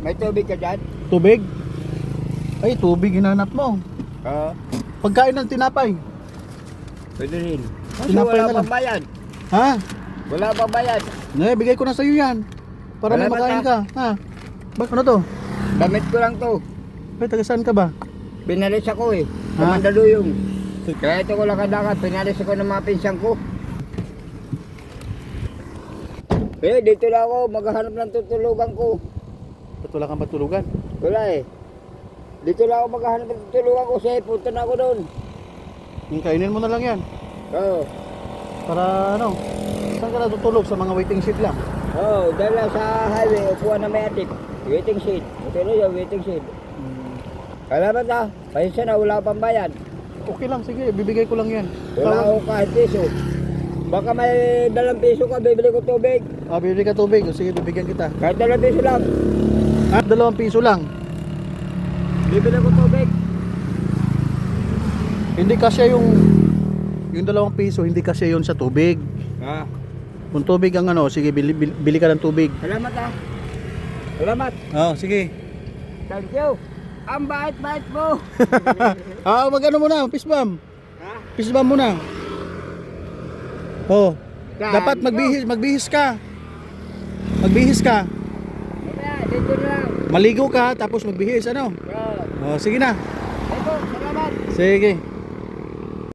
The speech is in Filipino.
May tubig ka dyan? Tubig? Ay, tubig hinanap mo. Oo. Pagkain ng tinapay. Pwede rin. Kasi Tinapay wala na lang. pang bayad. Ha? Wala pang bayad. Bigay ko na sa'yo yan. Para may Salamat, makain ka. Ha? Bakit ano to? Damit ko lang to. Ay, taga saan ka ba? Pinalis ako eh. Sa Ha? Mandaluyong. Kaya ito ko lakad-lakad. Pinalis ako ng mga pinsan ko. Eh, dito na ako. Maghahanap ng tutulugan ko. Ba't wala kang patulugan? Wala eh. Dito na ako maghahanap ng tutulugan ko. Kasi punta na ako doon. Yung kainin mo na lang yan. Oo. Para ano? Saan ka natutulog? Sa mga waiting seat lang? Oo, dahil lang sa highway. Upuan na may atip. Waiting shed. Ito na yung waiting shed. Salamat ha. Pasensya na, wala pang bayad. Okay lang, sige. Bibigay ko lang yan. Wala ako kahit piso. Baka may 2 piso ka, bibili ko tubig. Bibili ka tubig. O, sige, bibigyan kita. Kahit 2 piso lang, At 2 piso lang. bibili ko tubig. Hindi kasya yung 2 piso, hindi kasya yun sa tubig. Ha? Kung tubig ang ano, sige, bili ka ng tubig. Salamat ha. Salamat. Sige. Thank you. Ang bait-bait mo. Mag-ano muna, fist bump. Ha? Fist bump muna. Oh. Thank Dapat you. magbihis ka. Magbihis ka. Mamaya, dito na lang. Maligo ka tapos magbihis ano? Oo. Sige na. Ito, salamat. Sige.